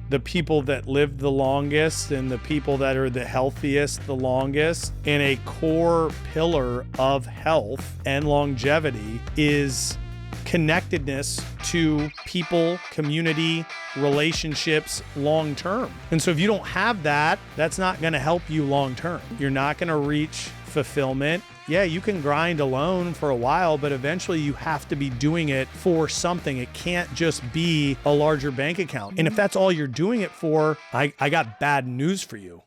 the people that live the longest and the people that are the healthiest the longest. And a core pillar of health and longevity is connectedness to people, community, relationships long term. And so if you don't have that, that's not going to help you long term. You're not going to reach fulfillment. Yeah, you can grind alone for a while, but eventually you have to be doing it for something. It can't just be a larger bank account. And if that's all you're doing it for, I got bad news for you.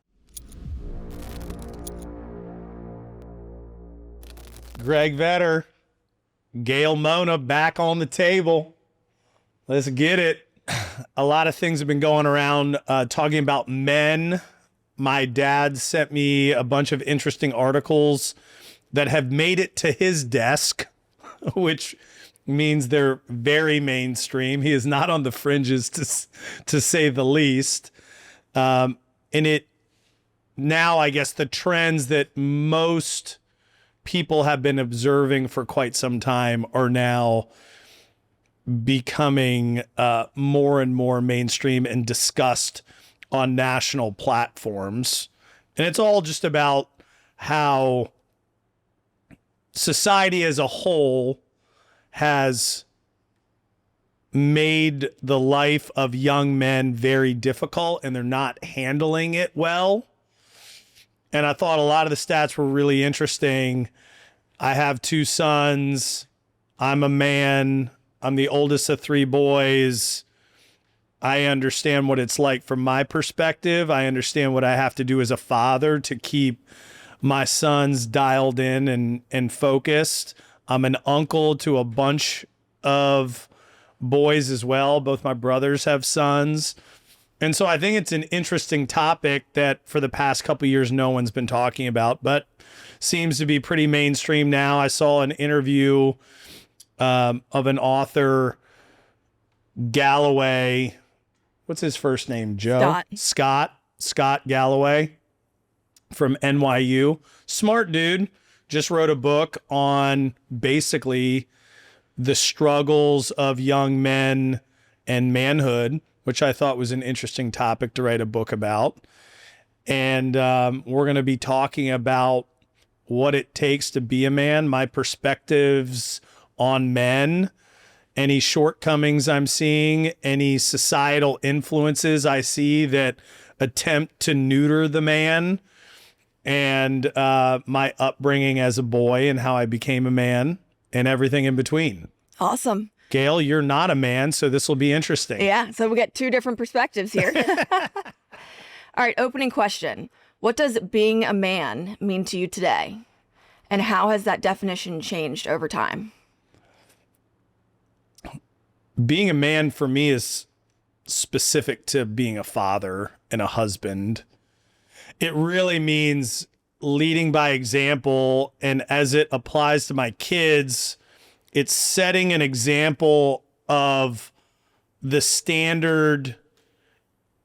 Greg Vetter, Gail Mona back on the table. Let's get it. A lot of things have been going around talking about men. My dad sent me a bunch of interesting articles that have made it to his desk, which means they're very mainstream. He is not on the fringes, to say the least. And it now, I guess, the trends that most people have been observing for quite some time are now becoming more and more mainstream and discussed on national platforms. And it's all just about how society as a whole has made the life of young men very difficult, and they're not handling it well. And I thought a lot of the stats were really interesting. I have 2 sons. I'm a man. I'm the oldest of 3 boys. I understand what it's like from my perspective. I understand what I have to do as a father to keep my sons dialed in and focused. I'm an uncle to a bunch of boys as well. Both my brothers have sons. And so I think it's an interesting topic that for the past couple of years, no one's been talking about, but seems to be pretty mainstream now. I saw an interview of an author, Galloway. What's his first name? Joe? Scott Galloway from NYU. Smart dude. Just wrote a book on basically the struggles of young men and manhood, which I thought was an interesting topic to write a book about. And we're going to be talking about what it takes to be a man, my perspectives on men, any shortcomings I'm seeing, any societal influences I see that attempt to neuter the man, and my upbringing as a boy and how I became a man and everything in between. Awesome. Gail, you're not a man, so this will be interesting. Yeah, so we get 2 different perspectives here. All right, opening question. What does being a man mean to you today? And how has that definition changed over time? Being a man for me is specific to being a father and a husband. It really means leading by example. And as it applies to my kids, it's setting an example of the standard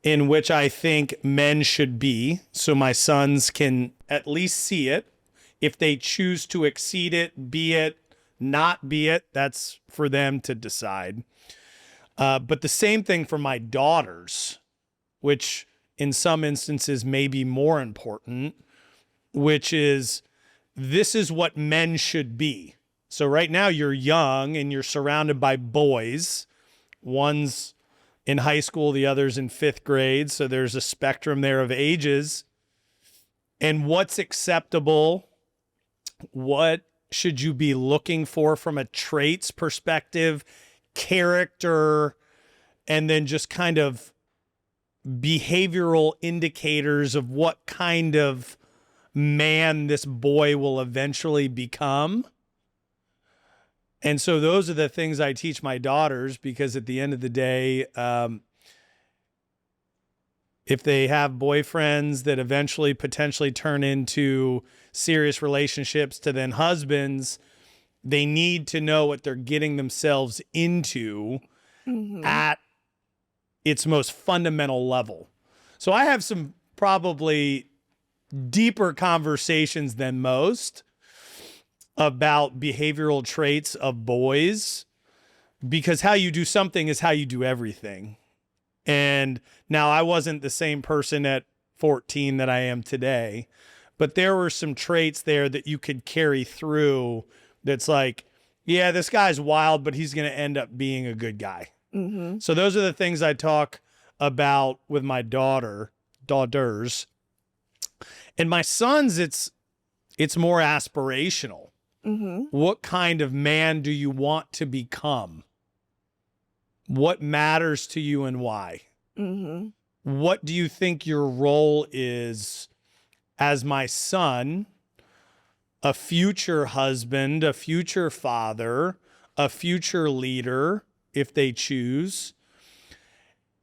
in which I think men should be. So my sons can at least see it. If they choose to exceed it, be it, not be it, that's for them to decide. But the same thing for my daughters, which in some instances may be more important, which is this is what men should be. So right now you're young and you're surrounded by boys. One's in high school, the other's in 5th grade. So there's a spectrum there of ages. And what's acceptable? What should you be looking for from a traits perspective, character, and then just kind of behavioral indicators of what kind of man this boy will eventually become? And so those are the things I teach my daughters, because at the end of the day, if they have boyfriends that eventually potentially turn into serious relationships to then husbands, they need to know what they're getting themselves into at its most fundamental level. So I have some probably deeper conversations than most about behavioral traits of boys, because how you do something is how you do everything. And now I wasn't the same person at 14 that I am today, but there were some traits there that you could carry through that's like, yeah, this guy's wild, but he's going to end up being a good guy. Mm-hmm. So those are the things I talk about with my daughters. And my sons, it's more aspirational. Mm-hmm. What kind of man do you want to become? What matters to you and why? Mm-hmm. What do you think your role is as my son, a future husband, a future father, a future leader, if they choose?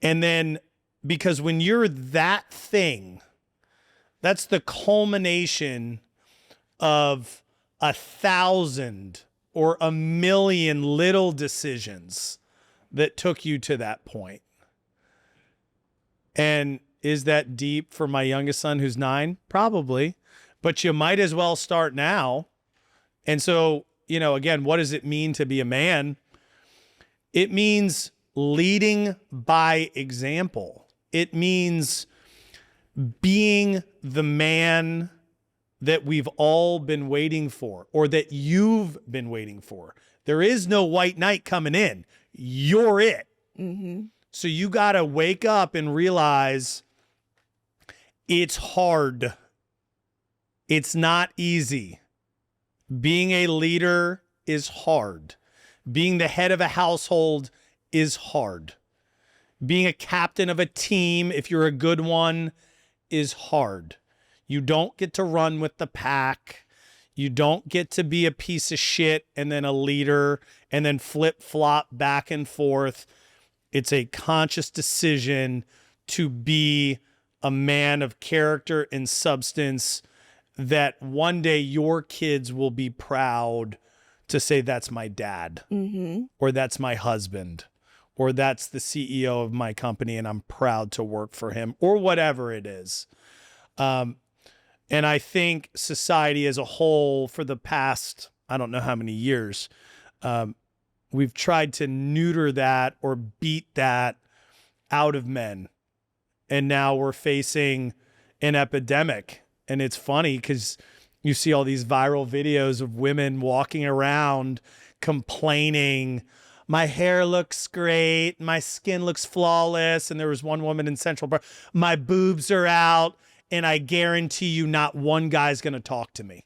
And then, because when you're that thing, that's the culmination of 1,000 or 1,000,000 little decisions that took you to that point. And is that deep for my youngest son who's 9? Probably. But you might as well start now. And so, again, what does it mean to be a man? It means leading by example. It means being the man that we've all been waiting for, or that you've been waiting for. There is no white knight coming in. You're it. Mm-hmm. So you got to wake up and realize it's hard. It's not easy. Being a leader is hard. Being the head of a household is hard. Being a captain of a team, if you're a good one, is hard. You don't get to run with the pack. You don't get to be a piece of shit and then a leader and then flip-flop back and forth. It's a conscious decision to be a man of character and substance that one day your kids will be proud to say, that's my dad, Mm-hmm. or that's my husband, or that's the CEO of my company and I'm proud to work for him, or whatever it is. And I think society as a whole for the past, I don't know how many years, we've tried to neuter that or beat that out of men. And now we're facing an epidemic. And it's funny because you see all these viral videos of women walking around complaining, my hair looks great, my skin looks flawless. And there was one woman in Central Park, my boobs are out, and I guarantee you not one guy's going to talk to me.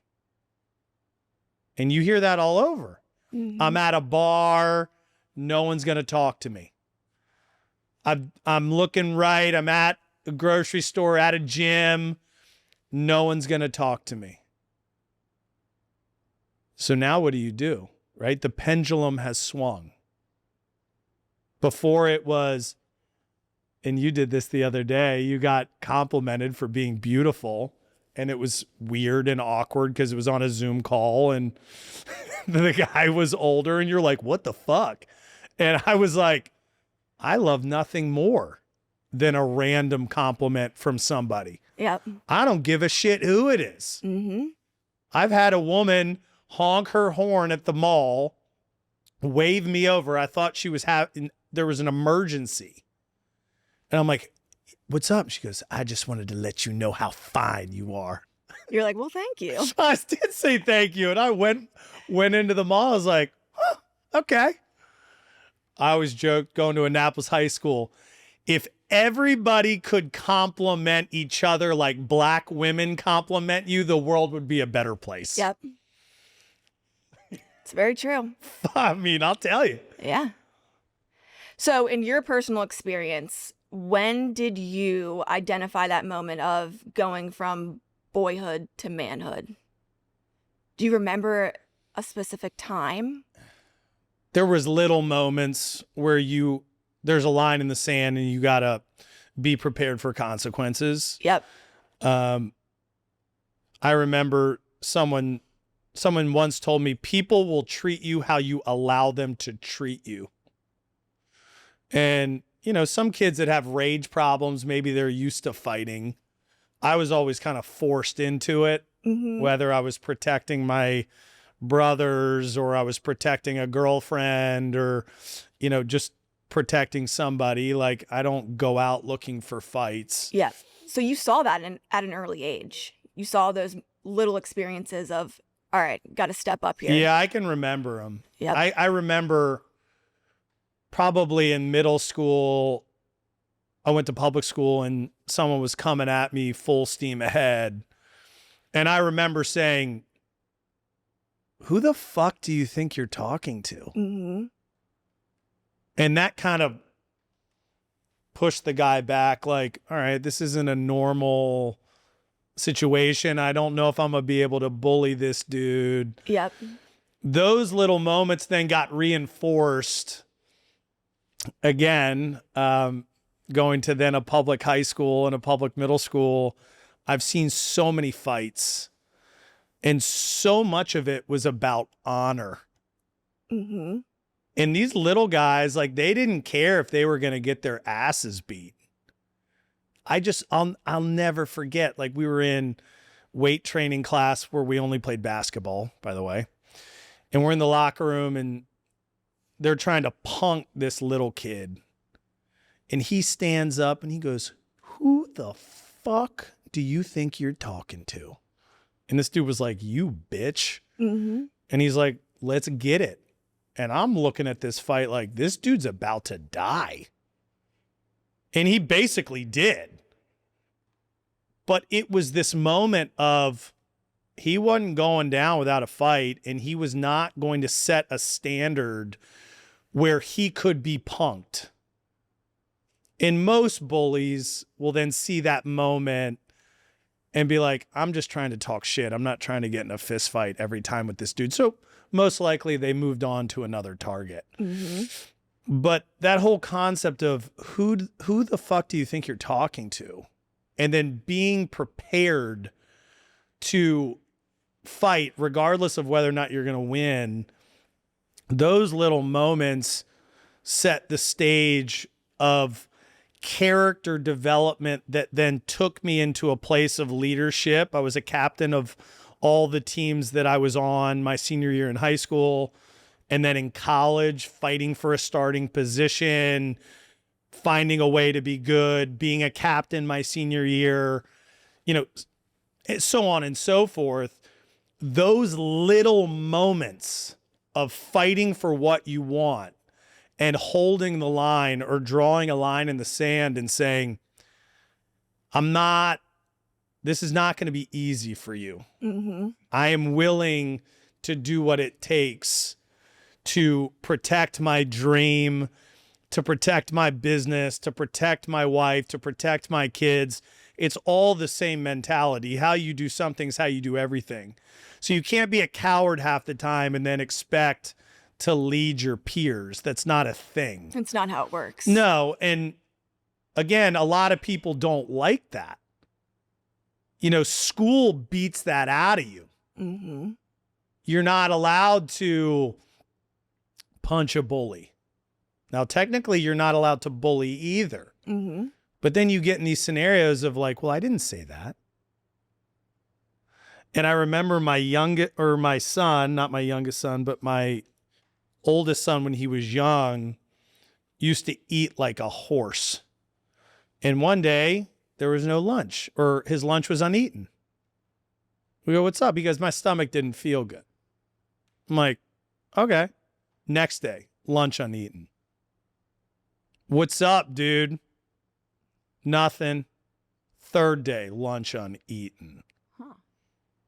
And you hear that all over. Mm-hmm. I'm at a bar, no one's going to talk to me. I'm looking right, I'm at a grocery store, at a gym, no one's going to talk to me. So now what do? Right? The pendulum has swung. Before it was, and you did this the other day, you got complimented for being beautiful, and it was weird and awkward because it was on a Zoom call and the guy was older and you're like, what the fuck? And I was like, I love nothing more than a random compliment from somebody. Yep. I don't give a shit who it is. Mm-hmm. I've had a woman honk her horn at the mall, wave me over. I thought she was there was an emergency. And I'm like, what's up? She goes, I just wanted to let you know how fine you are. You're like, well, thank you. I did say thank you. And I went into the mall. I was like, huh, okay. I always joked going to Annapolis High School. If everybody could compliment each other like black women compliment you, the world would be a better place. Yep. It's very true. I mean, I'll tell you. Yeah. So in your personal experience, when did you identify that moment of going from boyhood to manhood? Do you remember a specific time? There was little moments where there's a line in the sand and you got to be prepared for consequences. Yep. I remember someone once told me, people will treat you how you allow them to treat you. And, some kids that have rage problems, maybe they're used to fighting. I was always kind of forced into it, Mm-hmm. whether I was protecting my brothers or I was protecting a girlfriend or, just protecting somebody. Like, I don't go out looking for fights. Yeah. So you saw that at an early age. You saw those little experiences of, all right, got to step up here. Yeah, I can remember them. Yep. I remember probably in middle school, I went to public school and someone was coming at me full steam ahead. And I remember saying, who the fuck do you think you're talking to? Mm-hmm. And that kind of pushed the guy back like, all right, this isn't a normal situation. I don't know if I'm going to be able to bully this dude. Yep. Those little moments then got reinforced again, going to then a public high school and a public middle school. I've seen so many fights, and so much of it was about honor. Mm-hmm. And these little guys, like, they didn't care if they were going to get their asses beat. I'll never forget, like, we were in weight training class where we only played basketball, by the way. And we're in the locker room and they're trying to punk this little kid. And he stands up and he goes, who the fuck do you think you're talking to? And this dude was like, you bitch. Mm-hmm. And he's like, let's get it. And I'm looking at this fight like, this dude's about to die. And he basically did. But it was this moment of, he wasn't going down without a fight, and he was not going to set a standard where he could be punked. And most bullies will then see that moment and be like, I'm just trying to talk shit. I'm not trying to get in a fist fight every time with this dude. So most likely they moved on to another target. Mm-hmm. But that whole concept of who the fuck do you think you're talking to? And then being prepared to fight regardless of whether or not you're going to win. Those little moments set the stage of character development that then took me into a place of leadership. I was a captain of all the teams that I was on my senior year in high school, and then in college, fighting for a starting position, finding a way to be good, being a captain my senior year, so on and so forth. Those little moments of fighting for what you want and holding the line or drawing a line in the sand and saying, this is not going to be easy for you. Mm-hmm. I am willing to do what it takes to protect my dream, to protect my business, to protect my wife, to protect my kids. It's all the same mentality. How you do something's how you do everything. So you can't be a coward half the time and then expect to lead your peers. That's not a thing. It's not how it works. No. And again, a lot of people don't like that. School beats that out of you. Mm-hmm. You're not allowed to punch a bully. Now, technically, you're not allowed to bully either. Mm-hmm. But then you get in these scenarios of like, well, I didn't say that. And I remember my son, not my youngest son, but my oldest son, when he was young, used to eat like a horse. And one day there was no lunch, or his lunch was uneaten. We go, what's up? Because my stomach didn't feel good. I'm like, okay. Next day, lunch uneaten. What's up, dude? Nothing. Third day, lunch uneaten. Huh.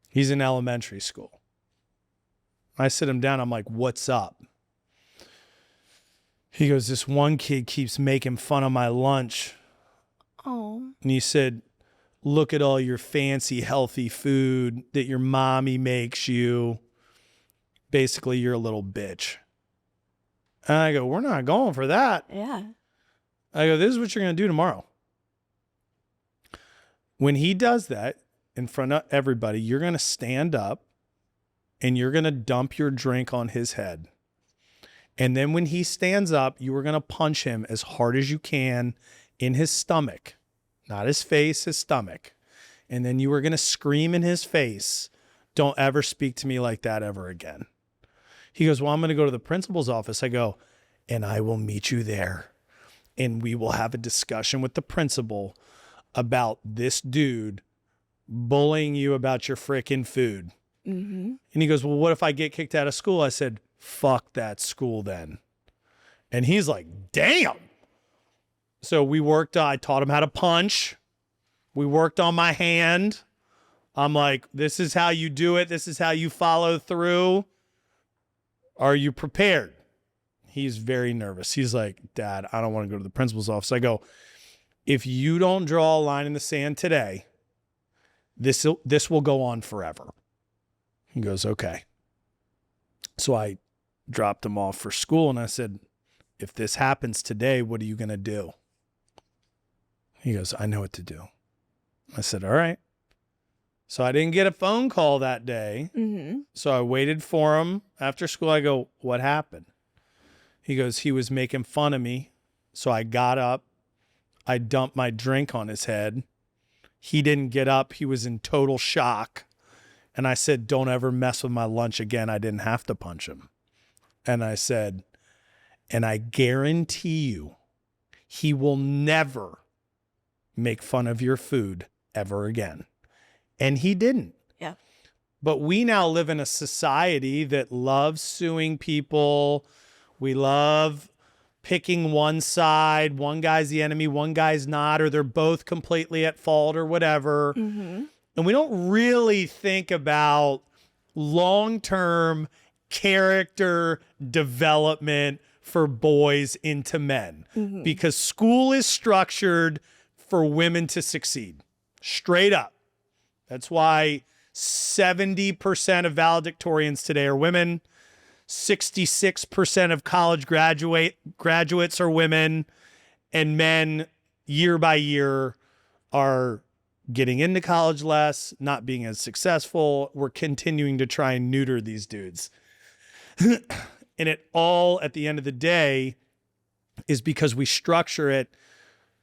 He's in elementary school. I sit him down. I'm like, what's up? He goes, this one kid keeps making fun of my lunch. Oh. And he said, look at all your fancy, healthy food that your mommy makes you. Basically, you're a little bitch. And I go, we're not going for that. Yeah. I go, this is what you're going to do tomorrow. When he does that in front of everybody, you're going to stand up and you're going to dump your drink on his head. And then when he stands up, you are going to punch him as hard as you can in his stomach, not his face, his stomach. And then you are going to scream in his face, don't ever speak to me like that ever again. He goes, well, I'm going to go to the principal's office. I go, and I will meet you there. And we will have a discussion with the principal about this dude bullying you about your frickin' food. Mm-hmm. And he goes, well, what if I get kicked out of school? I said, fuck that school then. And he's like, damn. So I taught him how to punch. We worked on my hand. I'm like, this is how you do it. This is how you follow through. Are you prepared? He's very nervous. He's like, Dad, I don't want to go to the principal's office. I go, if you don't draw a line in the sand today, this will go on forever. He goes, okay. So I dropped him off for school and I said, if this happens today, what are you going to do? He goes, I know what to do. I said, all right. So I didn't get a phone call that day. Mm-hmm. So I waited for him after school. I go, what happened? He goes, he was making fun of me. So I got up. I dumped my drink on his head. He didn't get up. He was in total shock. And I said, don't ever mess with my lunch again. I didn't have to punch him. And I said, and I guarantee you, he will never make fun of your food ever again. And he didn't. Yeah. But we now live in a society that loves suing people. We love picking one side. One guy's the enemy, one guy's not, or they're both completely at fault or whatever. Mm-hmm. And we don't really think about long-term character development for boys into men, because school is structured for women to succeed. Straight up. That's why 70% of valedictorians today are women. 66% of college graduates are women, and men year by year are getting into college less, not being as successful. We're continuing to try and neuter these dudes. And it all, at the end of the day, is because we structure it.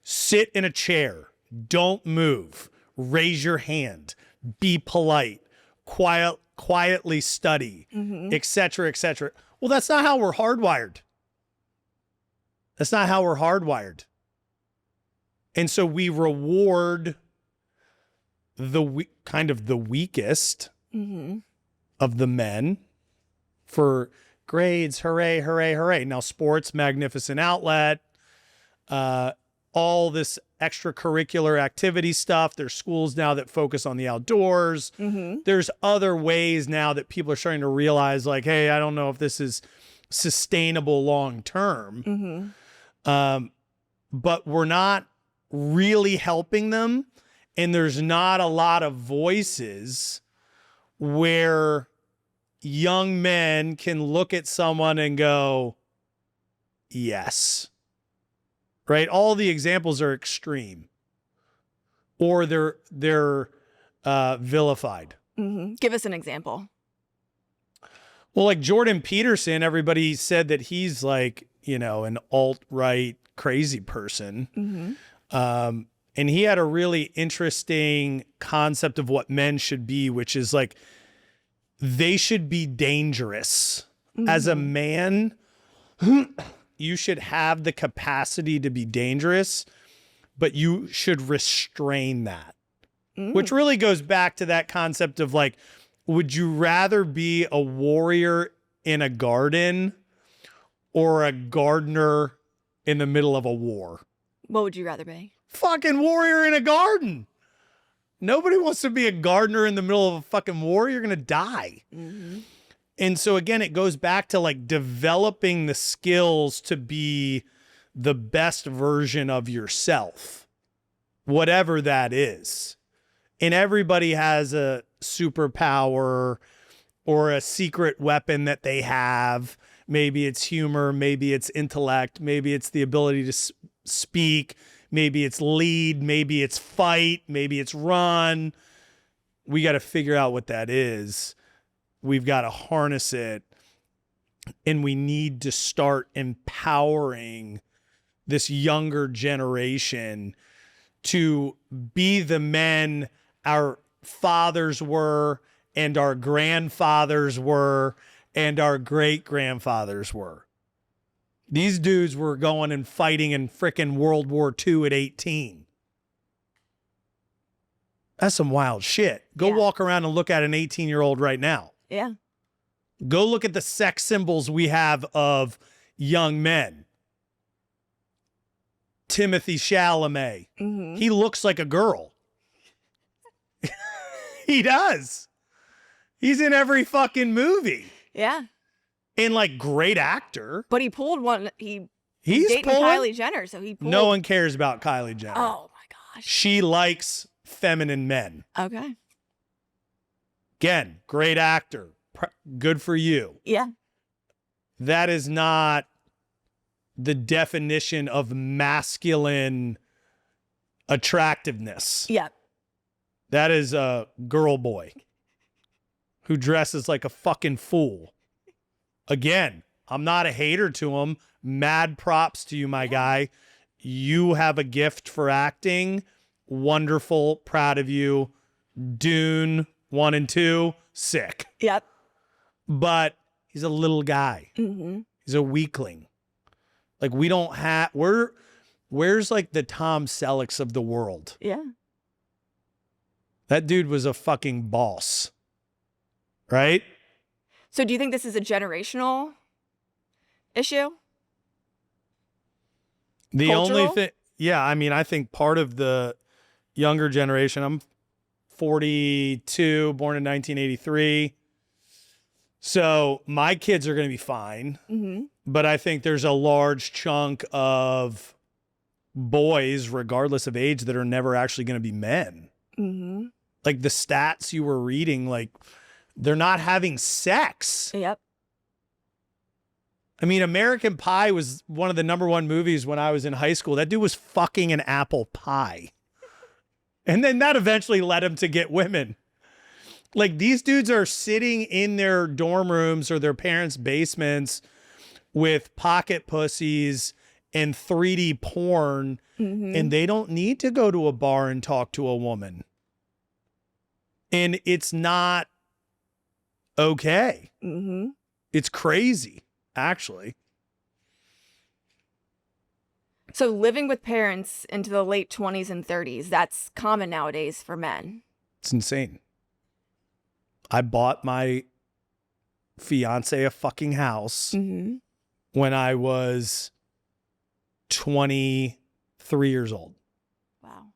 Sit in a chair. Don't move. Raise your hand. Be polite. Quietly study, etc., etc. Well, that's not how we're hardwired. That's not how we're hardwired. And so we reward the kind of the weakest of the men for grades. Hooray, hooray, hooray. Now, sports, magnificent outlet. All this extracurricular activity stuff. There's schools now that focus on the outdoors. There's other ways now that people are starting to realize, like, hey, I don't know if this is sustainable long term. But we're not really helping them. And there's not a lot of voices where young men can look at someone and go, yes. Right? All the examples are extreme, or they're vilified. Give us an example. Well, like Jordan Peterson, everybody said that he's like, an alt-right crazy person. And he had a really interesting concept of what men should be, which is like, they should be dangerous. As a man, you should have the capacity to be dangerous, but you should restrain that. Which really goes back to that concept of like, would you rather be a warrior in a garden or a gardener in the middle of a war? What would you rather be? Fucking warrior in a garden. Nobody wants to be a gardener in the middle of a fucking war. You're going to die. And so again, it goes back to like developing the skills to be the best version of yourself, whatever that is. And everybody has a superpower or a secret weapon that they have. Maybe it's humor, maybe it's intellect, maybe it's the ability to speak, maybe it's lead, maybe it's fight, maybe it's run. We got to figure out what that is. We've got to harness it, and we need to start empowering this younger generation to be the men our fathers were and our grandfathers were and our great-grandfathers were. These dudes were going and fighting in frickin' World War II at 18. That's some wild shit. Go walk around and look at an 18-year-old right now. Yeah. Go look at the sex symbols we have of young men. Timothy Chalamet. Mm-hmm. He looks like a girl. He does. He's in every fucking movie. Yeah. And like great actor. But he pulled one. He's dating pulling. Kylie Jenner, so he pulled. No one cares about Kylie Jenner. Oh my gosh. She likes feminine men. Okay. Again, great actor. Good for you. Yeah. That is not the definition of masculine attractiveness. Yeah. That is a girl boy who dresses like a fucking fool. Again, I'm not a hater to him. Mad props to you, my guy. You have a gift for acting. Wonderful. Proud of you. Dune 1 and 2. Sick. Yep. But he's a little guy. Mm-hmm. He's a weakling. Like we don't have, where's like the Tom Sellecks of the world? Yeah. That dude was a fucking boss. Right? So do you think this is a generational issue? The Cultural? only thing, yeah, I mean, I think part of the younger generation, I'm 42, born in 1983. So my kids are going to be fine. Mm-hmm. But I think there's a large chunk of boys, regardless of age, that are never actually going to be men. Mm-hmm. Like the stats you were reading, like they're not having sex. Yep. I mean, American Pie was one of the #1 movies when I was in high school. That dude was fucking an apple pie. And then that eventually led him to get women. Like these dudes are sitting in their dorm rooms or their parents' basements with pocket pussies and 3D porn, and they don't need to go to a bar and talk to a woman. And it's not okay. Mm-hmm. It's crazy, actually. So living with parents into the late 20s and 30s, that's common nowadays for men. It's insane. I bought my fiance a fucking house when I was 23 years old. Wow.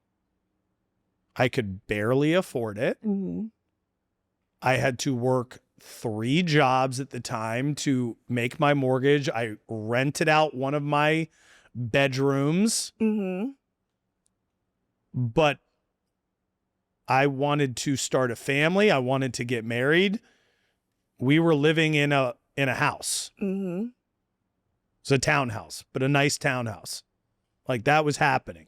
I could barely afford it. Mm-hmm. I had to work 3 jobs at the time to make my mortgage. I rented out one of my bedrooms, but I wanted to start a family. I wanted to get married. We were living in a house. It's a townhouse, but a nice townhouse. Like that was happening.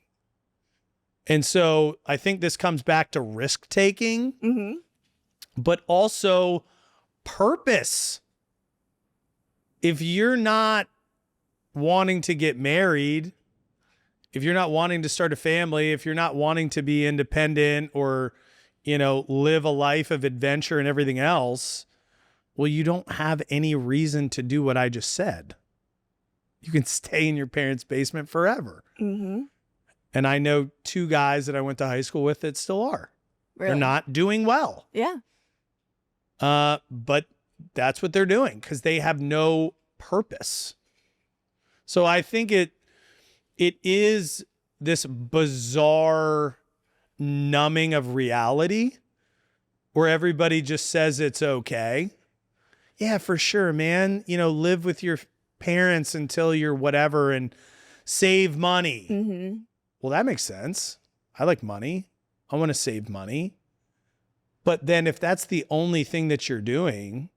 And so I think this comes back to risk taking, but also purpose. If you're not wanting to get married, if you're not wanting to start a family, if you're not wanting to be independent or, you know, live a life of adventure and everything else, well, you don't have any reason to do what I just said. You can stay in your parents' basement forever. And I know 2 guys that I went to high school with that still are. Really? They're not doing well. Yeah. But that's what they're doing because they have no purpose. So I think it is this bizarre numbing of reality where everybody just says it's okay. Yeah, for sure, man. You know, live with your parents until you're whatever and save money. Well, that makes sense. I like money. I want to save money. But then if that's the only thing that you're doing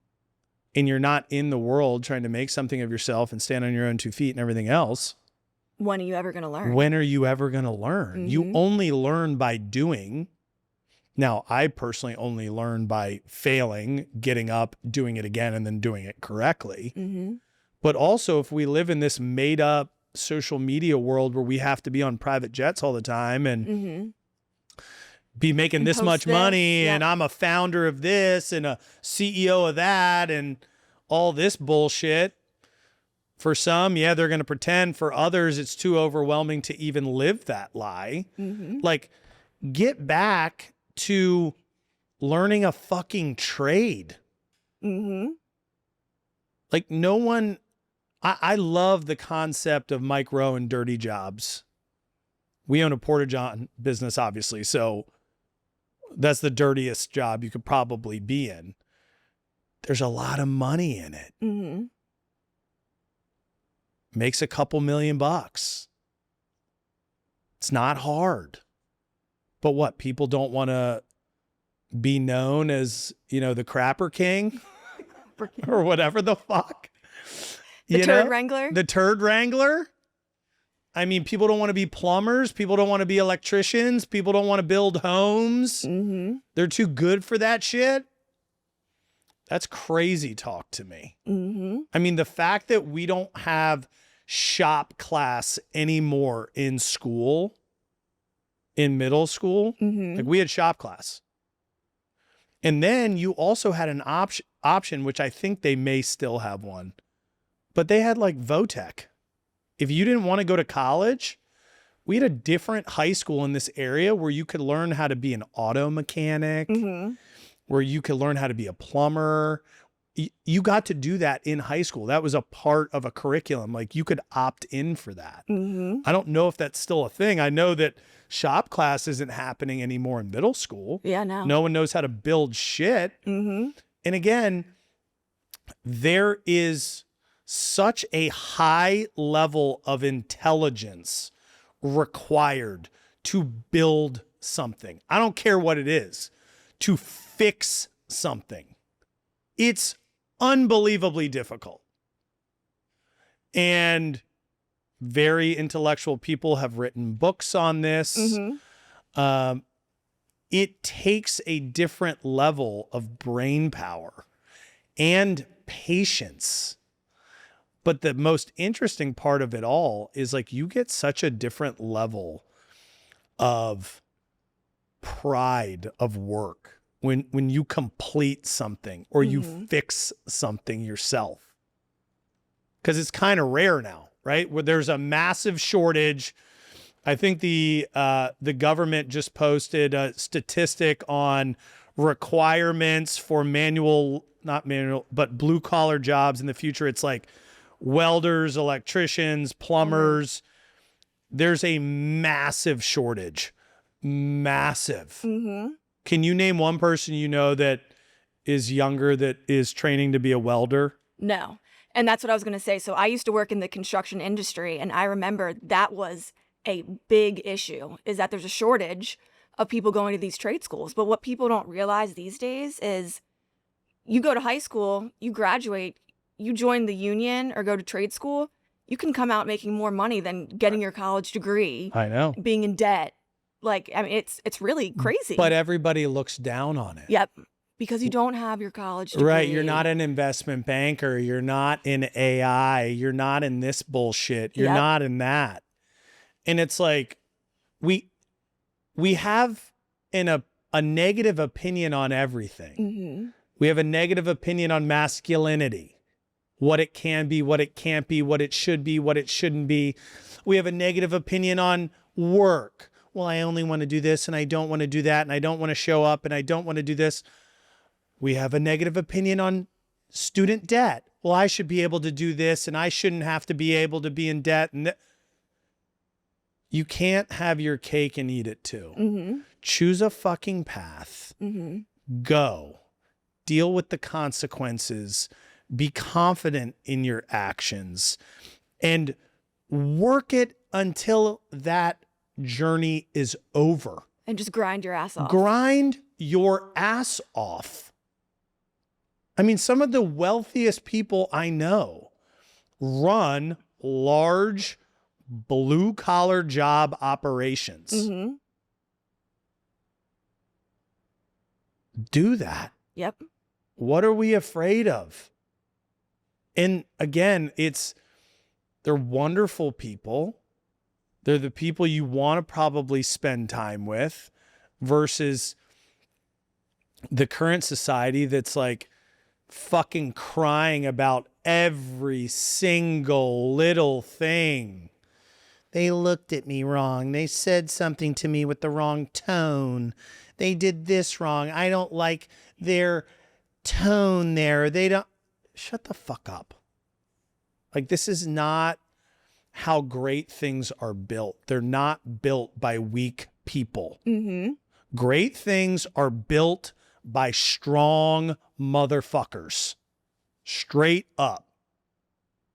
and you're not in the world trying to make something of yourself and stand on your own 2 feet and everything else, When are you ever going to learn? when are you ever going to learn? You only learn by doing. Now, I personally only learn by failing, getting up, doing it again, and then doing it correctly. But also, if we live in this made up social media world where we have to be on private jets all the time and be making And this post much this, money yeah. and I'm a founder of this and a CEO of that and all this bullshit, For some, yeah, they're going to pretend. For others, it's too overwhelming to even live that lie. Like, get back to learning a fucking trade. Like, no one, I love the concept of Mike Rowe and dirty jobs. We own a Porta-John business, obviously, so that's the dirtiest job you could probably be in. There's a lot of money in it. Makes a couple $1,000,000. It's not hard. But what, people don't want to be known as, the crapper king or whatever the fuck? The turd wrangler? The turd wrangler? I mean, people don't want to be plumbers. People don't want to be electricians. People don't want to build homes. They're too good for that shit. That's crazy talk to me. I mean, the fact that we don't have shop class anymore in school, in middle school, like we had shop class. And then you also had an option, which I think they may still have one, but they had like Votech. If you didn't want to go to college, we had a different high school in this area where you could learn how to be an auto mechanic, where you could learn how to be a plumber. You got to do that in high school. That was a part of a curriculum. Like, you could opt in for that. I don't know if that's still a thing. I know that shop class isn't happening anymore in middle school. Yeah, no. No one knows how to build shit. And again, there is such a high level of intelligence required to build something. I don't care what it is, to fix something. It's unbelievably difficult. And very intellectual people have written books on this. It takes a different level of brain power and patience. But the most interesting part of it all is, like, you get such a different level of pride of work when you complete something or you fix something yourself. Because it's kind of rare now, right? Where there's a massive shortage. I think the government just posted a statistic on requirements for not manual, but blue collar jobs in the future. It's like welders, electricians, plumbers. There's a massive shortage. Massive. Can you name one person that is younger that is training to be a welder? No. And that's what I was going to say. So I used to work in the construction industry, and I remember that was a big issue, is that there's a shortage of people going to these trade schools. But what people don't realize these days is you go to high school, you graduate, you join the union or go to trade school, you can come out making more money than getting your college degree. I know. Being in debt. Like, I mean, it's really crazy. But everybody looks down on it. Yep. Because you don't have your college degree. Right. You're not an investment banker. You're not in AI. You're not in this bullshit. You're not in that. And it's like, we have a negative opinion on everything. We have a negative opinion on masculinity, what it can be, what it can't be, what it should be, what it shouldn't be. We have a negative opinion on work. Well, I only want to do this and I don't want to do that and I don't want to show up and I don't want to do this. We have a negative opinion on student debt. Well, I should be able to do this and I shouldn't have to be able to be in debt. And you can't have your cake and eat it too. Choose a fucking path. Go. Deal with the consequences. Be confident in your actions and work it until that journey is over. And just grind your ass off. Grind your ass off. I mean, some of the wealthiest people I know run large blue collar job operations. Do that. Yep. What are we afraid of? And again, they're wonderful people. They're the people you want to probably spend time with versus the current society that's like fucking crying about every single little thing. They looked at me wrong. They said something to me with the wrong tone. They did this wrong. I don't like their tone there. They don't. Shut the fuck up. Like, this is not how great things are built. They're not built by weak people. Mm-hmm. Great things are built by strong motherfuckers. Straight up.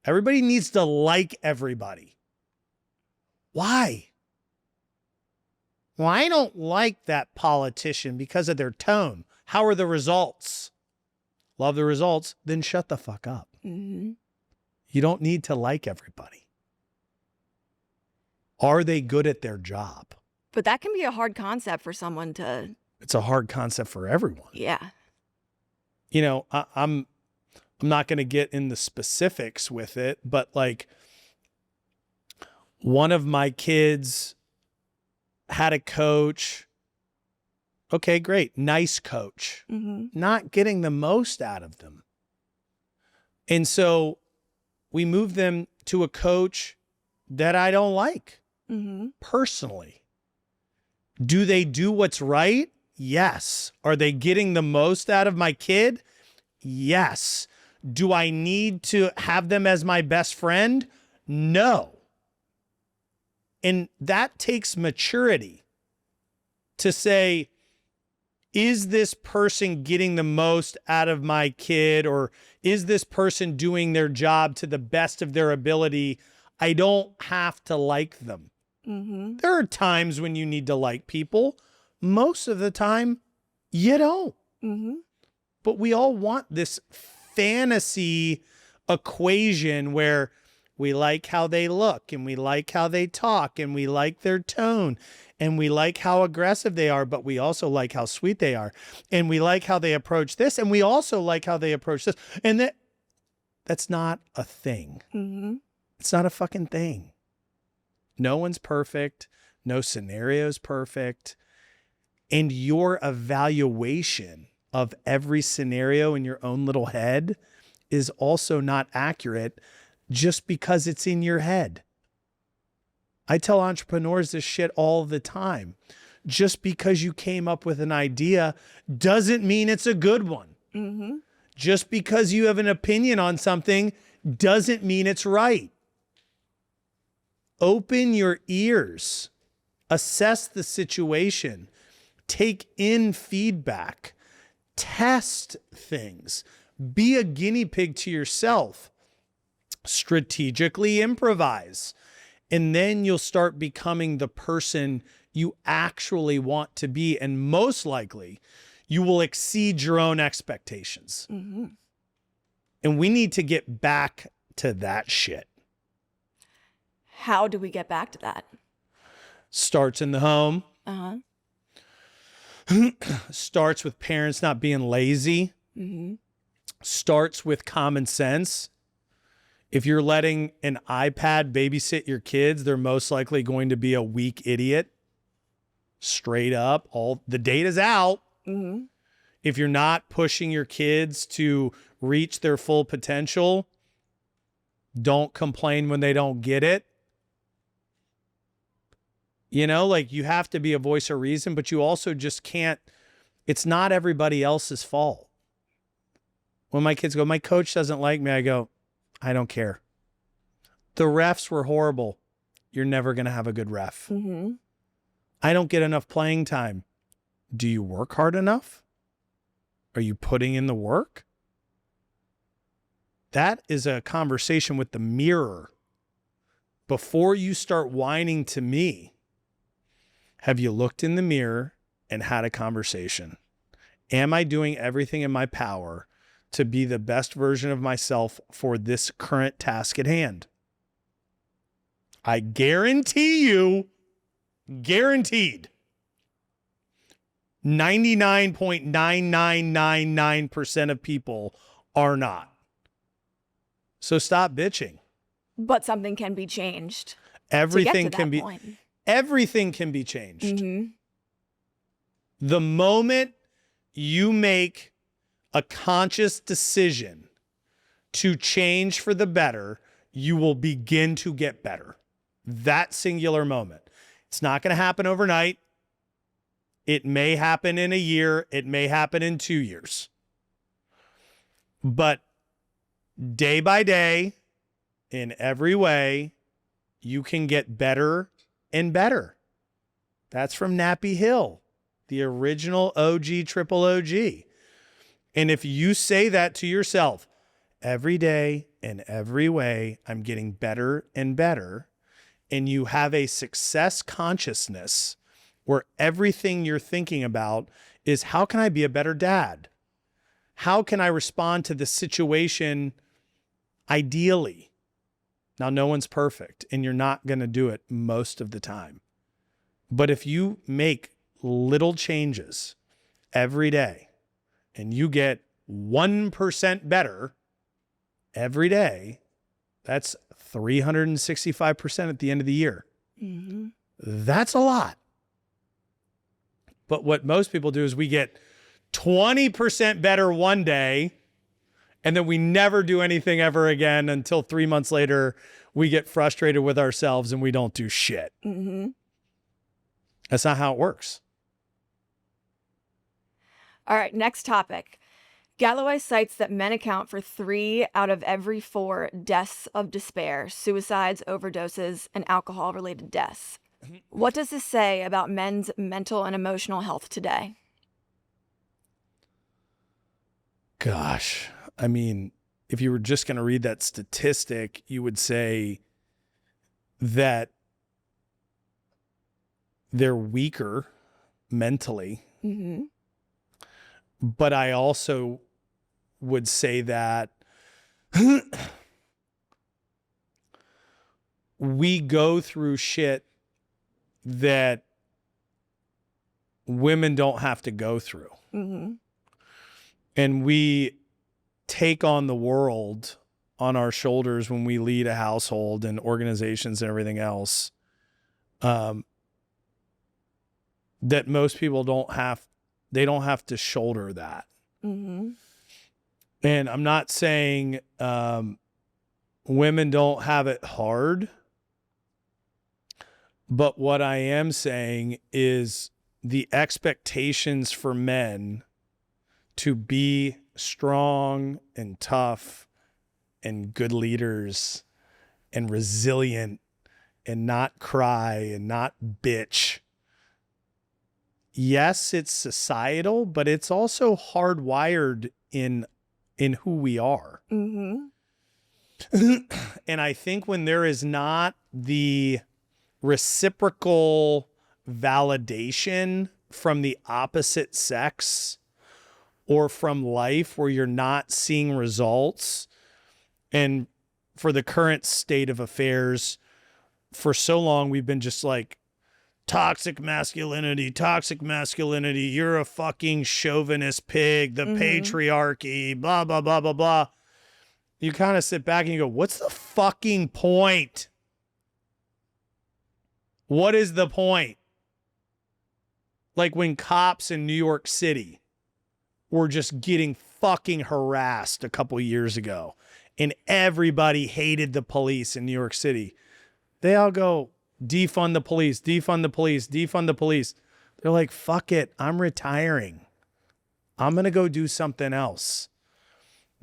Everybody needs to like everybody. Why? Well, I don't like that politician because of their tone. How are the results? Love the results, then shut the fuck up. Mm-hmm. You don't need to like everybody. Are they good at their job? But that can be a hard concept for someone to... It's a hard concept for everyone. Yeah. You know, I'm not going to get in the specifics with it, but like, one of my kids had a coach. Okay, great. Nice coach. Mm-hmm. Not getting the most out of them. And so we moved them to a coach that I don't like personally. Do they do what's right? Yes. Are they getting the most out of my kid? Yes. Do I need to have them as my best friend? No. And that takes maturity to say, is this person getting the most out of my kid, or is this person doing their job to the best of their ability? I don't have to like them. Mm-hmm. There are times when you need to like people. Most of the time, you don't. Mm-hmm. But we all want this fantasy equation where we like how they look, and we like how they talk, and we like their tone, and we like how aggressive they are, but we also like how sweet they are. And we like how they approach this, and we also like how they approach this. And that's not a thing. Mm-hmm. It's not a fucking thing. No one's perfect. No scenario's perfect. And your evaluation of every scenario in your own little head is also not accurate just because it's in your head. I tell entrepreneurs this shit all the time. Just because you came up with an idea doesn't mean it's a good one. Mm-hmm. Just because you have an opinion on something doesn't mean it's right. Open your ears. Assess the situation. Take in feedback. Test things. Be a guinea pig to yourself. Strategically improvise. And then you'll start becoming the person you actually want to be. And most likely, you will exceed your own expectations. Mm-hmm. And we need to get back to that shit. How do we get back to that? Starts in the home. Uh-huh. Starts with parents not being lazy. Mm-hmm. Starts with common sense. If you're letting an iPad babysit your kids, they're most likely going to be a weak idiot. Straight up. All the data's out. Mm-hmm. If you're not pushing your kids to reach their full potential, don't complain when they don't get it. You know, like, you have to be a voice of reason, but you also just can't. It's not everybody else's fault. When my kids go, my coach doesn't like me, I go, I don't care. The refs were horrible. You're never going to have a good ref. Mm-hmm. I don't get enough playing time. Do you work hard enough? Are you putting in the work? That is a conversation with the mirror. Before you start whining to me, have you looked in the mirror and had a conversation? Am I doing everything in my power to be the best version of myself for this current task at hand? I guarantee you, guaranteed, 99.9999% of people are not. So stop bitching. But something can be changed. Everything to get to can that be point. everything can be changed. Mm-hmm. The moment you make a conscious decision to change for the better, you will begin to get better. That singular moment. It's not going to happen overnight. It may happen in a year. It may happen in 2 years. But day by day, in every way, you can get better and better. That's from Nappy Hill, the original OG triple OG. And if you say that to yourself, every day in every way, I'm getting better and better, and you have a success consciousness where everything you're thinking about is, how can I be a better dad? How can I respond to the situation ideally? Now, no one's perfect, and you're not going to do it most of the time. But if you make little changes every day and you get 1% better every day, that's 365% at the end of the year. Mm-hmm. That's a lot. But what most people do is we get 20% better one day, and then we never do anything ever again until 3 months later, we get frustrated with ourselves and we don't do shit. Mm-hmm. That's not how it works. All right, next topic. Galloway cites that men account for 3 out of every 4 deaths of despair, suicides, overdoses, and alcohol-related deaths. What does this say about men's mental and emotional health today? Gosh, I mean, if you were just going to read that statistic, you would say that they're weaker mentally. Mm-hmm. But I also would say that we go through shit that women don't have to go through. Mm-hmm. And we take on the world on our shoulders when we lead a household and organizations and everything else, that most people don't have to shoulder that. Mm-hmm. And I'm not saying women don't have it hard, but what I am saying is the expectations for men to be strong and tough and good leaders and resilient and not cry and not bitch. Yes, it's societal, but it's also hardwired in who we are. Mm-hmm. And I think when there is not the reciprocal validation from the opposite sex or from life, where you're not seeing results, and for the current state of affairs, for so long we've been just like, toxic masculinity, you're a fucking chauvinist pig, the patriarchy, blah, blah, blah, blah, blah. You kind of sit back and you go, what's the fucking point? What is the point? Like when cops in New York City were just getting fucking harassed a couple years ago, and everybody hated the police in New York City. They all go, defund the police, defund the police, defund the police. They're like, fuck it, I'm retiring. I'm going to go do something else.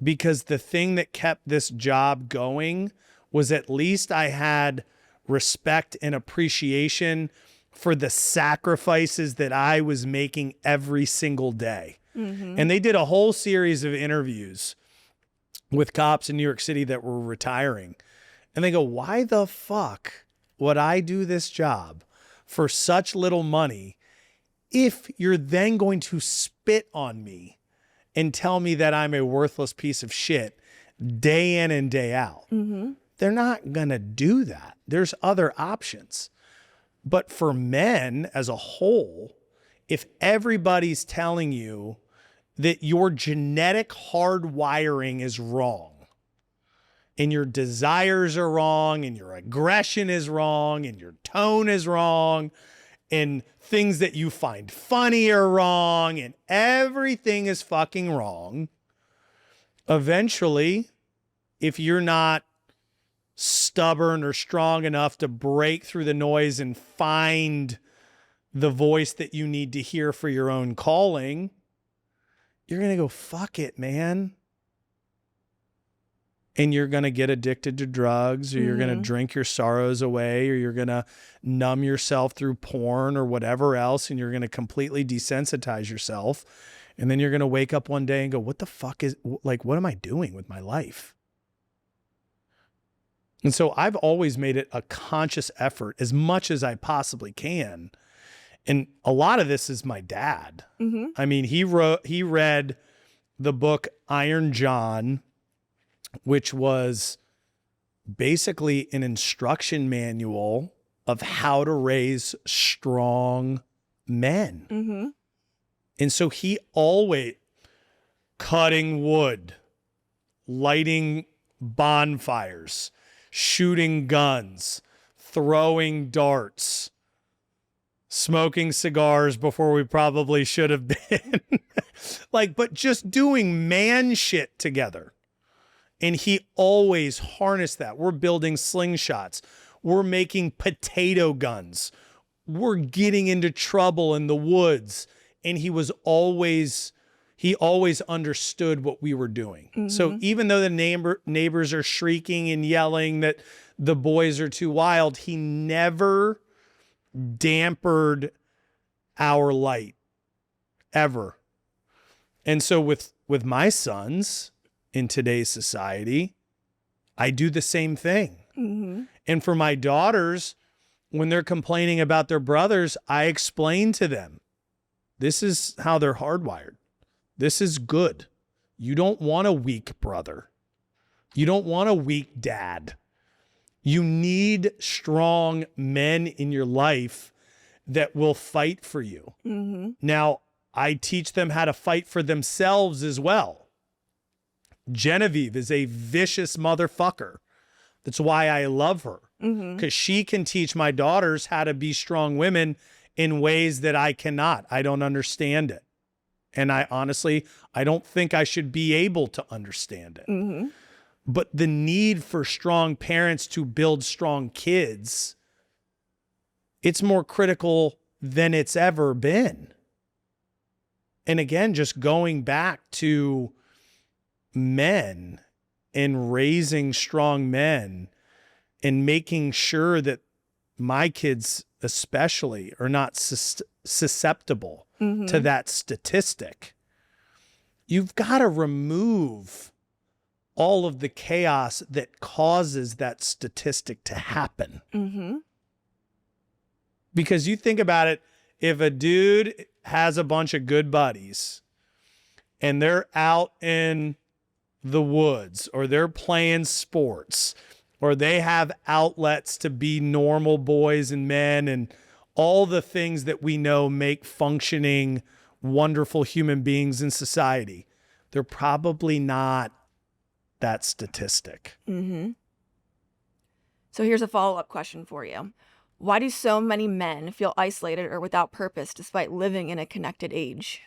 Because the thing that kept this job going was at least I had respect and appreciation for the sacrifices that I was making every single day. Mm-hmm. And they did a whole series of interviews with cops in New York City that were retiring. And they go, why the fuck would I do this job for such little money if you're then going to spit on me and tell me that I'm a worthless piece of shit day in and day out? Mm-hmm. They're not going to do that. There's other options. But for men as a whole, if everybody's telling you that your genetic hardwiring is wrong, and your desires are wrong, and your aggression is wrong, and your tone is wrong, and things that you find funny are wrong, and everything is fucking wrong, eventually if you're not stubborn or strong enough to break through the noise and find the voice that you need to hear for your own calling, you're going to go, fuck it, man. And you're going to get addicted to drugs, or you're going to drink your sorrows away, or you're going to numb yourself through porn or whatever else, and you're going to completely desensitize yourself. And then you're going to wake up one day and go, what the fuck is, like, what am I doing with my life? And so I've always made it a conscious effort as much as I possibly can. And a lot of this is my dad. I mean, he read the book Iron John, which was basically an instruction manual of how to raise strong men. And so he always cutting wood, lighting bonfires, shooting guns, throwing darts, smoking cigars before we probably should have been. But just doing man shit together. And he always harnessed that. We're building slingshots. We're making potato guns. We're getting into trouble in the woods. And he always understood what we were doing. So even though the neighbors are shrieking and yelling that the boys are too wild, he never dampened our light, ever. And so with my sons in today's society, I do the same thing. And for my daughters, when they're complaining about their brothers, I explain to them, this is how they're hardwired. This is good. You don't want a weak brother. You don't want a weak dad. You need strong men in your life that will fight for you. Now, I teach them how to fight for themselves as well. Genevieve is a vicious motherfucker. That's why I love her, because she can teach my daughters how to be strong women in ways that I cannot. I don't understand it. And I don't think I should be able to understand it. But the need for strong parents to build strong kids, it's more critical than it's ever been. And again, just going back to men and raising strong men and making sure that my kids especially are not susceptible to that statistic. You've got to remove all of the chaos that causes that statistic to happen. Because you think about it, if a dude has a bunch of good buddies and they're out in the woods, or they're playing sports, or they have outlets to be normal boys and men and all the things that we know make functioning, wonderful human beings in society, they're probably not that statistic. So here's a follow-up question for you. Why do so many men feel isolated or without purpose despite living in a connected age?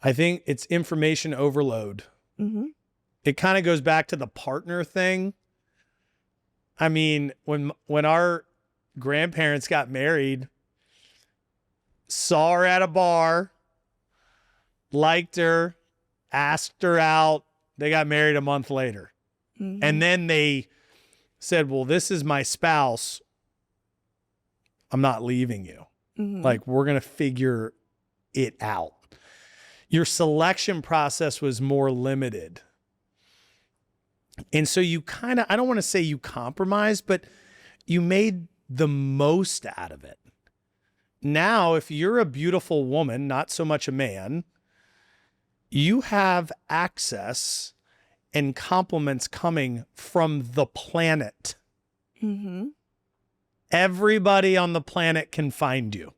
I think it's information overload. It kind of goes back to the partner thing. I mean, when our grandparents got married, saw her at a bar, liked her, asked her out, they got married a month later. And then they said, well, this is my spouse. I'm not leaving you. Like, we're going to figure it out. Your selection process was more limited. And so you kind of, I don't want to say you compromised, but you made the most out of it. Now, if you're a beautiful woman, not so much a man, you have access and compliments coming from the planet. Everybody on the planet can find you.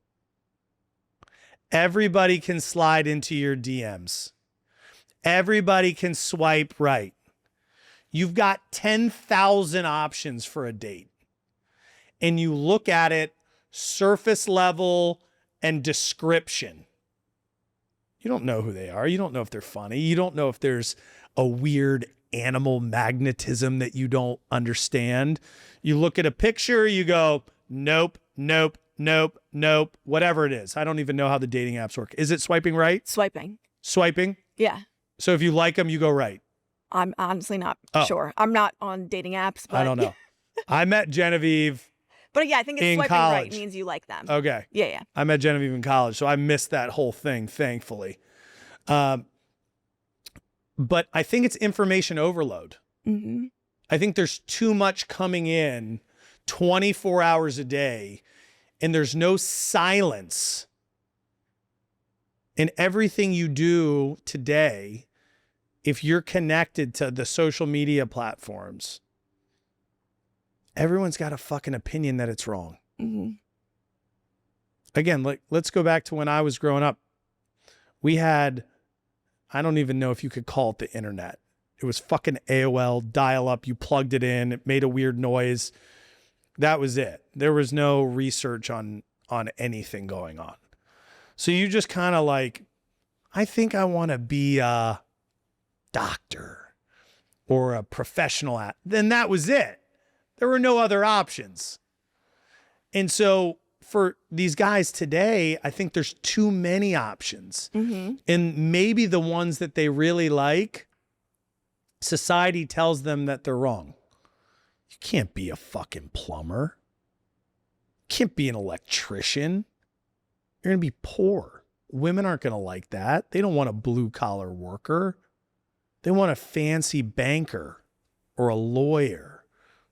Everybody can slide into your DMs. Everybody can swipe right. You've got 10,000 options for a date. And you look at it surface level and description. You don't know who they are. You don't know if they're funny. You don't know if there's a weird animal magnetism that you don't understand. You look at a picture, you go, nope, nope, nope, nope, whatever it is. I don't even know how the dating apps work. Is it swiping right? Swiping. Swiping? Yeah. So if you like them, you go right. I'm honestly not sure. I'm not on dating apps, but I don't know. I met Genevieve. But yeah, I think it's in swiping college. right means you like them. Okay. Yeah. I met Genevieve in college, so I missed that whole thing, thankfully. But I think it's information overload. Mm-hmm. I think there's too much coming in 24 hours a day, and there's no silence in everything you do today. If you're connected to the social media platforms, everyone's got a fucking opinion that it's wrong. Mm-hmm. Again, let's go back to when I was growing up. We had, I don't even know if you could call it the internet. It was fucking AOL dial-up. You plugged it in. It made a weird noise. That was it. There was no research on anything going on. So you just kind of like, I think I want to be a doctor or a professional then that was it. There were no other options. And so for these guys today, I think there's too many options. Mm-hmm. And maybe the ones that they really like, society tells them that they're wrong. You can't be a fucking plumber. You can't be an electrician. You're going to be poor. Women aren't going to like that. They don't want a blue collar worker. They want a fancy banker or a lawyer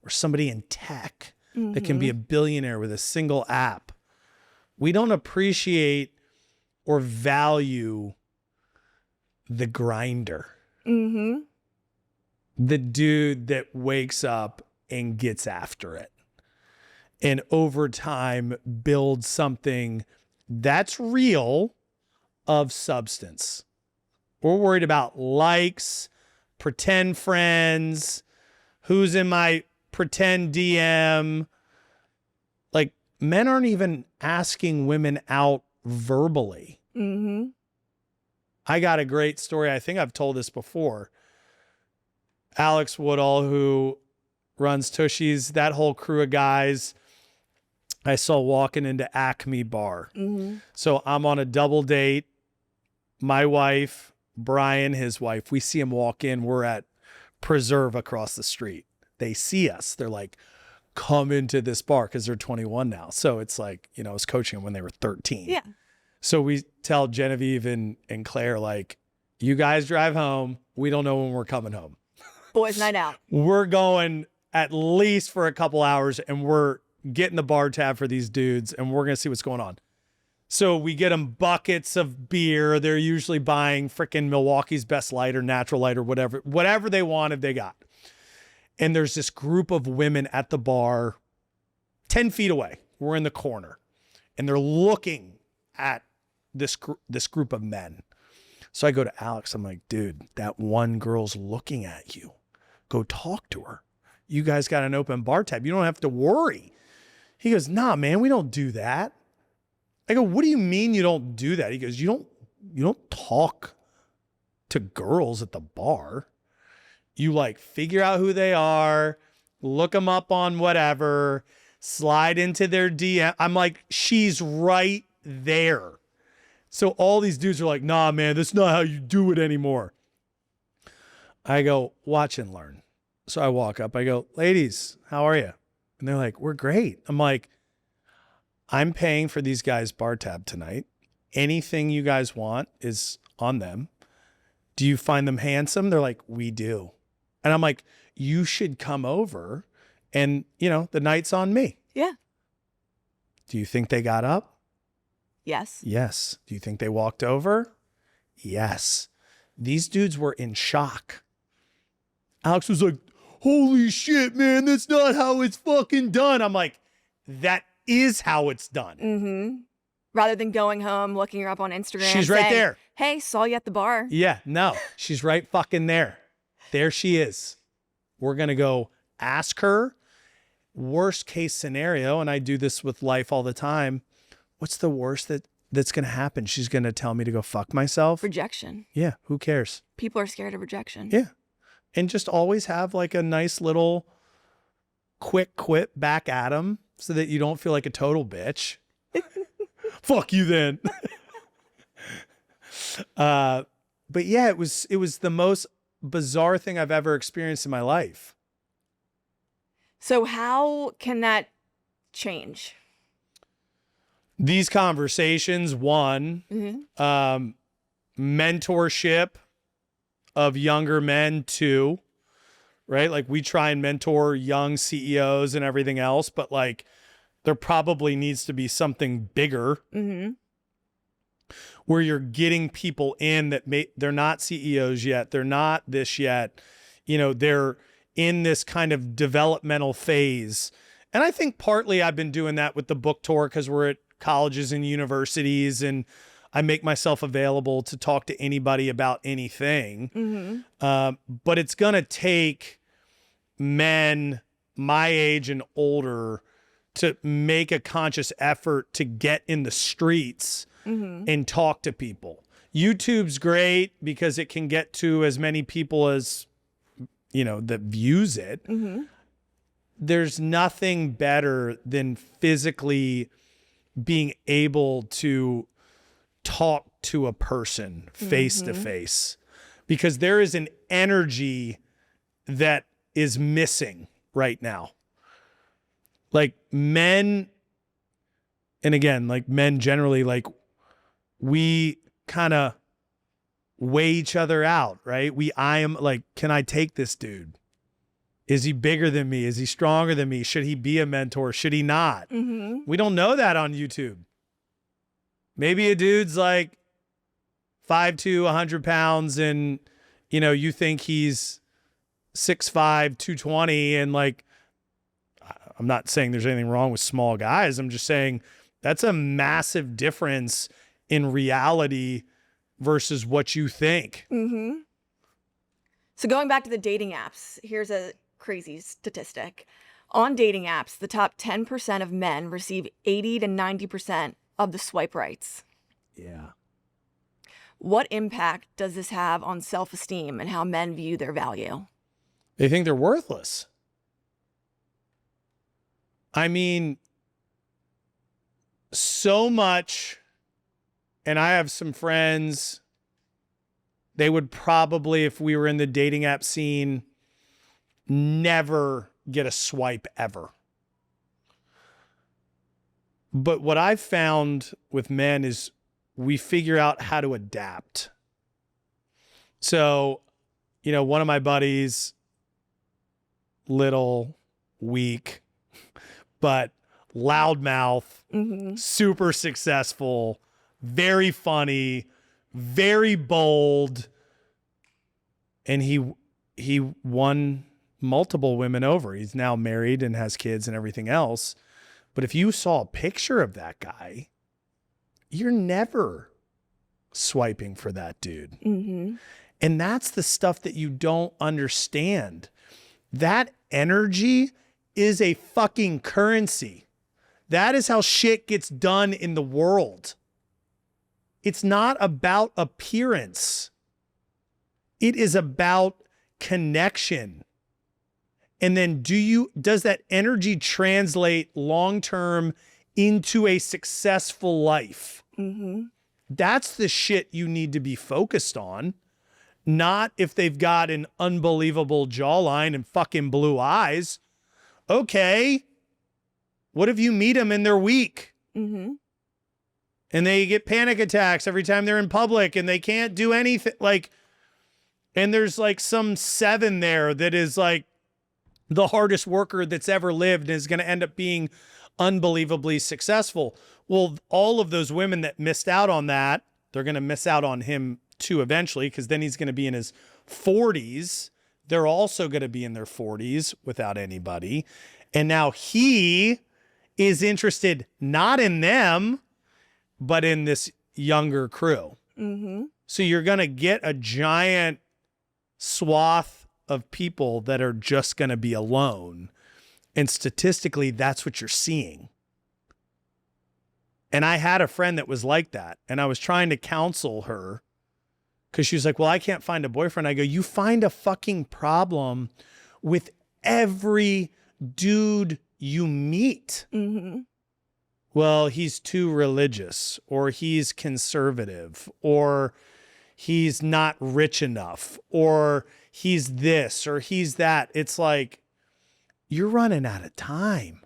or somebody in tech that can be a billionaire with a single app. We don't appreciate or value the grinder. Mm-hmm. The dude that wakes up and gets after it. And over time builds something that's real of substance. We're worried about likes, pretend friends, who's in my pretend DM. Like, men aren't even asking women out verbally. Mm-hmm. I got a great story. I think I've told this before. Alex Woodall, who runs Tushy's, that whole crew of guys I saw walking into Acme Bar. Mm-hmm. So I'm on a double date. My wife, Brian, his wife, we see him walk in. We're at Preserve across the street. They see us. They're like, come into this bar, because they're 21 now. So it's like, I was coaching them when they were 13. Yeah. So we tell Genevieve and Claire, like, you guys drive home. We don't know when we're coming home. Boys' night out. We're going at least for a couple hours, and we're getting the bar tab for these dudes, and we're going to see what's going on. So we get them buckets of beer. They're usually buying freaking Milwaukee's Best Light or Natural Light or whatever they wanted, they got. And there's this group of women at the bar 10 feet away. We're in the corner, and they're looking at this group of men. So I go to Alex. I'm like, dude, that one girl's looking at you. Go talk to her. You guys got an open bar tab. You don't have to worry. He goes, nah, man, we don't do that. I go, what do you mean you don't do that? He goes, you don't talk to girls at the bar. You like figure out who they are, look them up on whatever, slide into their DM. I'm like, she's right there. So all these dudes are like, nah, man, that's not how you do it anymore. I go, watch and learn. So I walk up, I go, ladies, how are you? And they're like, we're great. I'm like, I'm paying for these guys' bar tab tonight. Anything you guys want is on them. Do you find them handsome? They're like, we do. And I'm like, you should come over and, the night's on me. Yeah. Do you think they got up? Yes. Yes. Do you think they walked over? Yes. These dudes were in shock. Alex was like, holy shit, man, that's not how it's fucking done. I'm like, that is how it's done. Mm-hmm. Rather than going home, looking her up on Instagram. She's right there. Hey, saw you at the bar. Yeah, no, she's right fucking there. There she is. We're going to go ask her. Worst case scenario, and I do this with life all the time. What's the worst that that's going to happen? She's going to tell me to go fuck myself. Rejection. Yeah. Who cares? People are scared of rejection. Yeah. And just always have like a nice little quick quit back at them so that you don't feel like a total bitch. Fuck you then. But yeah, it was the most bizarre thing I've ever experienced in my life. So how can that change? These conversations, one, mentorship of younger men, two, right? Like we try and mentor young CEOs and everything else, but like there probably needs to be something bigger where you're getting people in that they're not CEOs yet. They're not this yet. You know, they're in this kind of developmental phase. And I think partly I've been doing that with the book tour because we're at colleges and universities and I make myself available to talk to anybody about anything. But it's going to take men my age and older to make a conscious effort to get in the streets and talk to people. YouTube's great because it can get to as many people as, you know, that views it. There's nothing better than physically being able to talk to a person face to face, because there is an energy that is missing right now. Like men, and again, like men generally, like we kind of weigh each other out, right? I am like, can I take this dude? Is he bigger than me? Is he stronger than me? Should he be a mentor? Should he not? We don't know that on YouTube. Maybe a dude's like 5'2", 100 pounds, and you know, you think he's 6'5", 220, and like, I'm not saying there's anything wrong with small guys. I'm just saying that's a massive difference in reality versus what you think. So going back to the dating apps, here's a crazy statistic. On dating apps, the top 10% of men receive 80 to 90% of the swipe rights. Yeah. What impact does this have on self-esteem and how men view their value? They think they're worthless. I mean, so much, and I have some friends, they would probably, if we were in the dating app scene, never get a swipe ever. But what I've found with men is we figure out how to adapt. So, you know, one of my buddies, little, weak, but loudmouth, super successful, very funny, very bold. And he won multiple women over. He's now married and has kids and everything else. But if you saw a picture of that guy, you're never swiping for that dude. And that's the stuff that you don't understand. That energy is a fucking currency. That is how shit gets done in the world. It's not about appearance. It is about connection. And then does that energy translate long-term into a successful life? That's the shit you need to be focused on. Not if they've got an unbelievable jawline and fucking blue eyes. Okay. What if you meet them and they're weak? And they get panic attacks every time they're in public and they can't do anything. Like, and there's like some 7 there that is like the hardest worker that's ever lived and is going to end up being unbelievably successful. Well, all of those women that missed out on that, they're going to miss out on him too eventually, because then he's going to be in his 40s. They're also going to be in their 40s without anybody. And now he is interested not in them, but in this younger crew. So you're going to get a giant swath of people that are just going to be alone. And statistically, that's what you're seeing. And I had a friend that was like that. And I was trying to counsel her because she was like, well, I can't find a boyfriend. I go, you find a fucking problem with every dude you meet. Mm-hmm. Well, he's too religious, or he's conservative, or he's not rich enough, or he's this, or he's that. It's like, you're running out of time.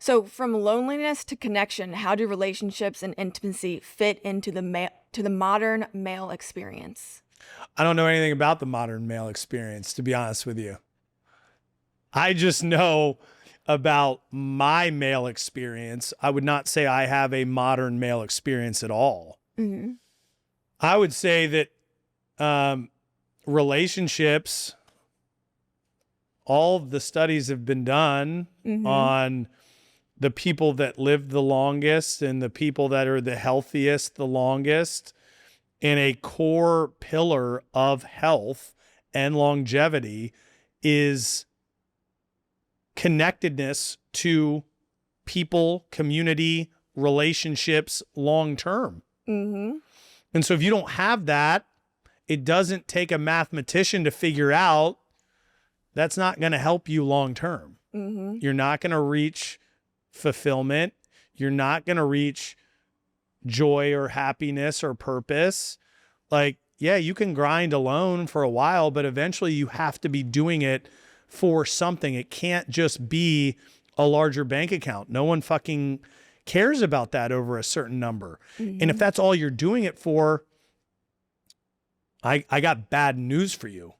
So from loneliness to connection, how do relationships and intimacy fit into the modern male experience? I don't know anything about the modern male experience, to be honest with you. I just know about my male experience. I would not say I have a modern male experience at all. Mm-hmm. I would say that relationships, all of the studies have been done on the people that live the longest and the people that are the healthiest the longest. And a core pillar of health and longevity is connectedness to people, community, relationships long term. Mm-hmm. And so if you don't have that, it doesn't take a mathematician to figure out that's not going to help you long term. Mm-hmm. You're not going to reach fulfillment. You're not going to reach joy or happiness or purpose. Like, yeah, you can grind alone for a while, but eventually you have to be doing it for something. It can't just be a larger bank account. No one fucking cares about that over a certain number. Mm-hmm. And if that's all you're doing it for, I got bad news for you.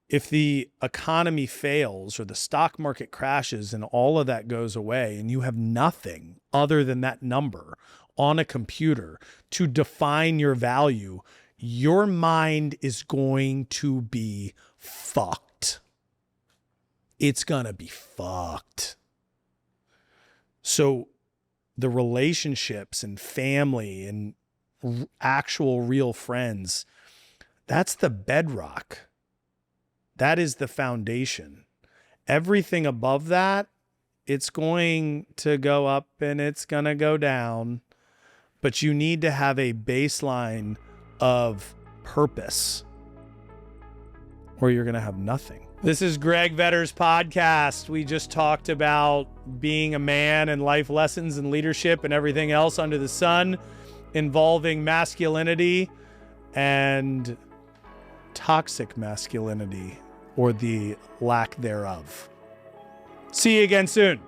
If the economy fails or the stock market crashes and all of that goes away and you have nothing other than that number on a computer to define your value, your mind is going to be fucked. It's going to be fucked. So the relationships and family and actual real friends, that's the bedrock. That is the foundation. Everything above that, it's going to go up and it's going to go down. But you need to have a baseline of purpose or you're going to have nothing. This is Greg Vetter's podcast. We just talked about being a man and life lessons and leadership and everything else under the sun involving masculinity and toxic masculinity or the lack thereof. See you again soon.